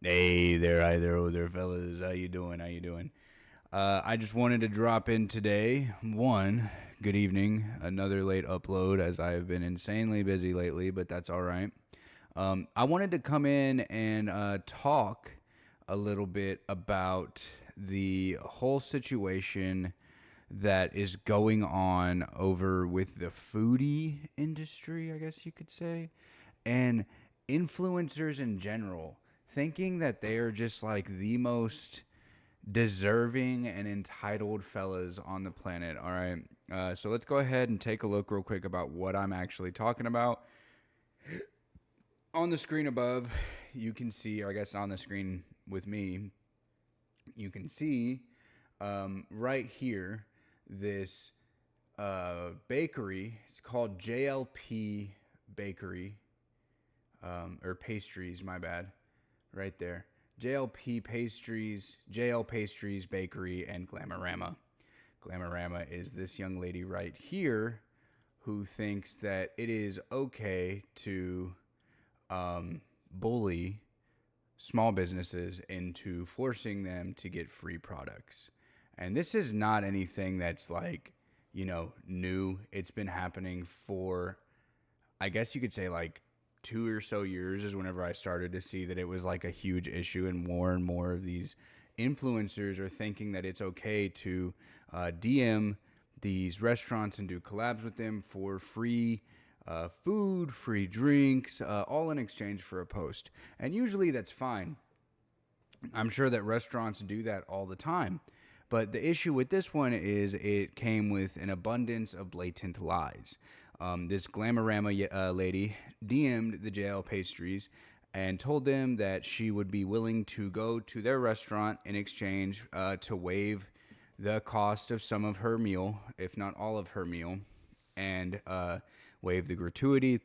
Hey there, hi there, oh there, fellas. How you doing? How you doing? I just wanted to drop in today. One, good evening. Another late upload as I have been insanely busy lately, but that's all right. I wanted to come in and talk a little bit about the whole situation that is going on over with the foodie industry, I guess you could say, and influencers in general, thinking that they are just like the most deserving and entitled fellas on the planet. All right. So let's go ahead and take a look real quick about what I'm actually talking about. On the screen above, you can see, or I guess on the screen with me, you can see right here this bakery. It's called JLP Bakery, or Pastries, my bad, right there. JLP Pastries, JL Pastries Bakery, and Glamorama. Glamorama is this young lady right here who thinks that it is okay to bully small businesses into forcing them to get free products. And this is not anything that's like, new. It's been happening for, I guess you could say, like 2 or so years is whenever I started to see that it was like a huge issue, and more of these influencers are thinking that it's okay to DM these restaurants and do collabs with them for free food, free drinks, all in exchange for a post. And usually that's fine. I'm sure that restaurants do that all the time. But the issue with this one is it came with an abundance of blatant lies. This Glamorama lady DM'd the JL Pastries and told them that she would be willing to go to their restaurant in exchange to waive the cost of some of her meal, if not all of her meal, and waive the gratuity,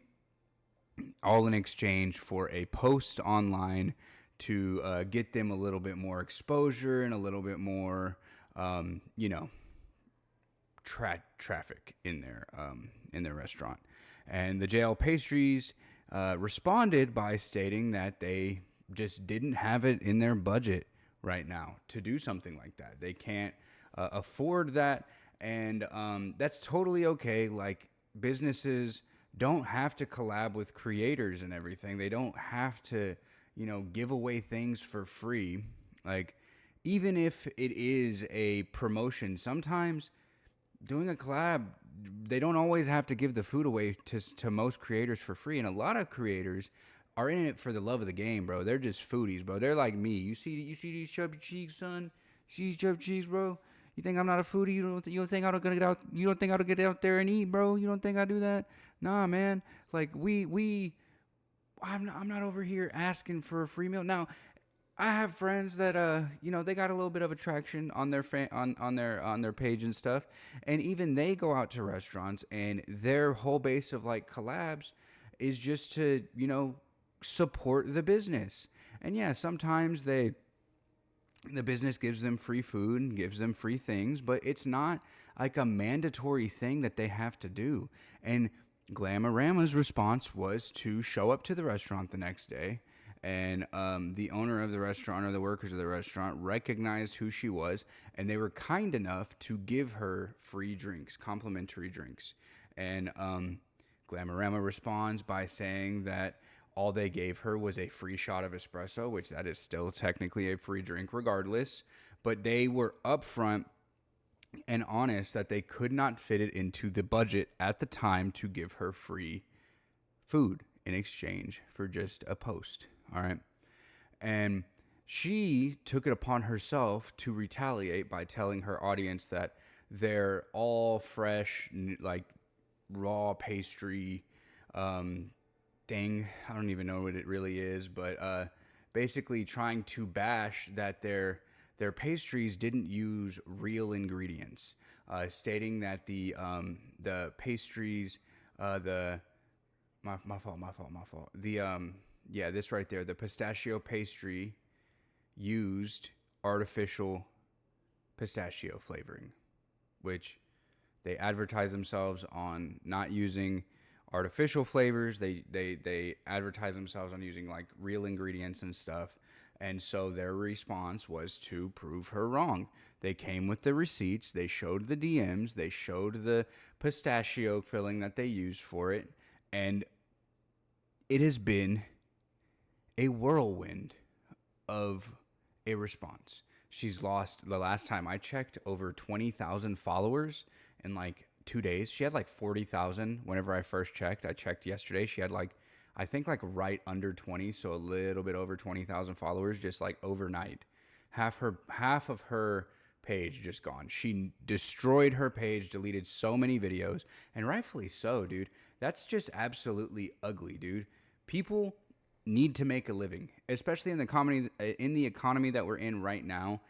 all in exchange for a post online to get them a little bit more exposure and a little bit more, um, you know, traffic in their restaurant. And the JL Pastries responded by stating that they just didn't have it in their budget right now to do something like that. They can't afford that, and that's totally okay. Like, businesses don't have to collab with creators and everything. They don't have to, give away things for free. Like, even if it is a promotion, sometimes doing a collab, they don't always have to give the food away to most creators for free. And a lot of creators are in it for the love of the game, bro. They're just foodies, bro. They're like me. You see these chubby cheeks, son. You see these chubby cheeks, bro. You think I'm not a foodie? You don't think I'm gonna get out? You don't think I'll get out there and eat, bro? You don't think I do that? Nah, man. Like, I'm not over here asking for a free meal. Now, I have friends that they got a little bit of attraction on their on their page and stuff, and even they go out to restaurants, and their whole base of like collabs is just to support the business. And yeah, sometimes the business gives them free food and gives them free things, but it's not like a mandatory thing that they have to do. And Glamorama's response was to show up to the restaurant the next day, and the owner of the restaurant, or the workers of the restaurant, recognized who she was, and they were kind enough to give her free drinks, complimentary drinks. And Glamorama responds by saying that all they gave her was a free shot of espresso, which that is still technically a free drink regardless. But they were upfront and honest that they could not fit it into the budget at the time to give her free food in exchange for just a post. All right. And she took it upon herself to retaliate by telling her audience that they're all fresh, like raw pastry um, thing. I don't even know what it really is, but basically trying to bash that their pastries didn't use real ingredients, stating that the pastries, the my fault. This right there, the pistachio pastry used artificial pistachio flavoring, which they advertise themselves on not using artificial flavors. They advertise themselves on using like real ingredients and stuff. And so their response was to prove her wrong. They came with the receipts, they showed the DMs, they showed the pistachio filling that they used for it, and it has been a whirlwind of a response. She's lost, the last time I checked, over 20,000 followers in like 2 days. She had like 40,000 whenever I first checked. I checked yesterday. She had like, I think like right under 20, so a little bit over 20,000 followers just like overnight. Half of her page just gone. She destroyed her page, deleted so many videos, and rightfully so, dude. That's just absolutely ugly, dude. People need to make a living, especially in the economy that we're in right now.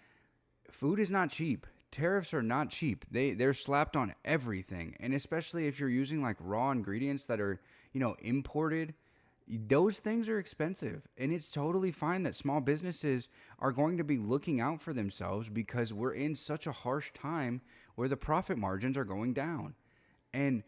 Food is not cheap. Tariffs are not cheap. They're slapped on everything, and especially if you're using like raw ingredients that are, imported, those things are expensive. And it's totally fine that small businesses are going to be looking out for themselves because we're in such a harsh time where the profit margins are going down. And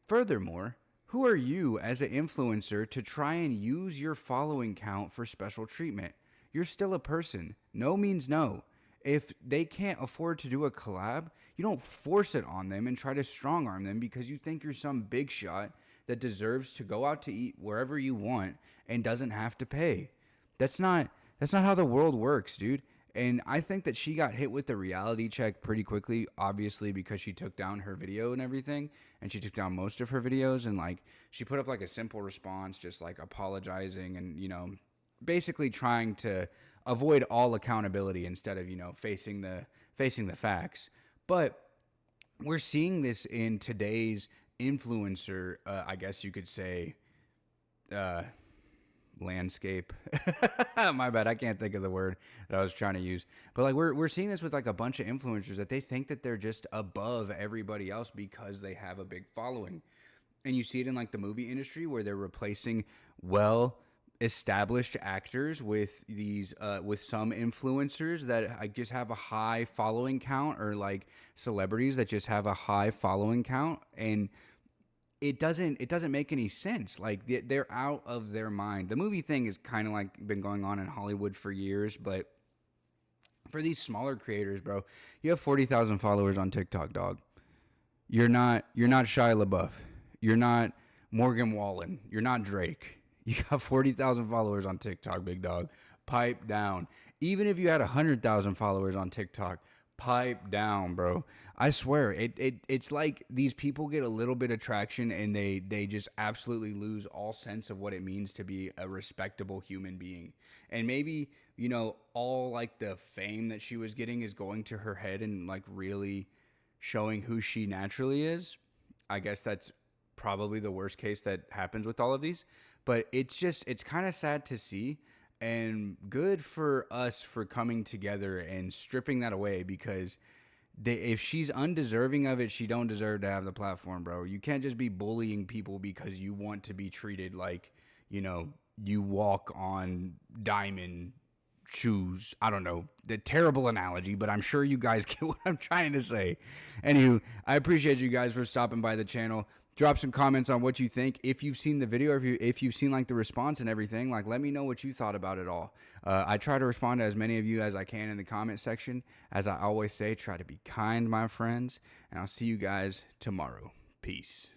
furthermore, who are you as an influencer to try and use your following count for special treatment? You're still a person. No means no. If they can't afford to do a collab, you don't force it on them and try to strong arm them because you think you're some big shot that deserves to go out to eat wherever you want and doesn't have to pay. That's not how the world works, dude. And I think that she got hit with the reality check pretty quickly, obviously, because she took down her video and everything. And she took down most of her videos. And, like, she put up, like, a simple response, just, like, apologizing and, basically trying to avoid all accountability instead of, facing the facts. But we're seeing this in today's influencer, I guess you could say, landscape. My bad, I can't think of the word that I was trying to use. But like we're seeing this with like a bunch of influencers that they think that they're just above everybody else because they have a big following. And you see it in like the movie industry where they're replacing well established actors with these with some influencers that I just have a high following count, or like celebrities that just have a high following count, and it doesn't make any sense. Like they're out of their mind. The movie thing is kind of like been going on in Hollywood for years, but for these smaller creators, bro, you have 40,000 followers on TikTok, dog. You're not Shia LaBeouf. You're not Morgan Wallen. You're not Drake. You got 40,000 followers on TikTok, big dog. Pipe down. Even if you had 100,000 followers on TikTok, pipe down, bro. I swear, it's like these people get a little bit of traction and they just absolutely lose all sense of what it means to be a respectable human being. And maybe, all like the fame that she was getting is going to her head and like really showing who she naturally is. I guess that's probably the worst case that happens with all of these. But it's kind of sad to see. And good for us for coming together and stripping that away, because if she's undeserving of it, she don't deserve to have the platform, bro. You can't just be bullying people because you want to be treated like, you walk on diamond shoes. I don't know, the terrible analogy, but I'm sure you guys get what I'm trying to say. Anywho, I appreciate you guys for stopping by the channel. Drop some comments on what you think. If you've seen the video, or if you've seen like the response and everything, like let me know what you thought about it all. I try to respond to as many of you as I can in the comment section. As I always say, try to be kind, my friends, and I'll see you guys tomorrow. Peace.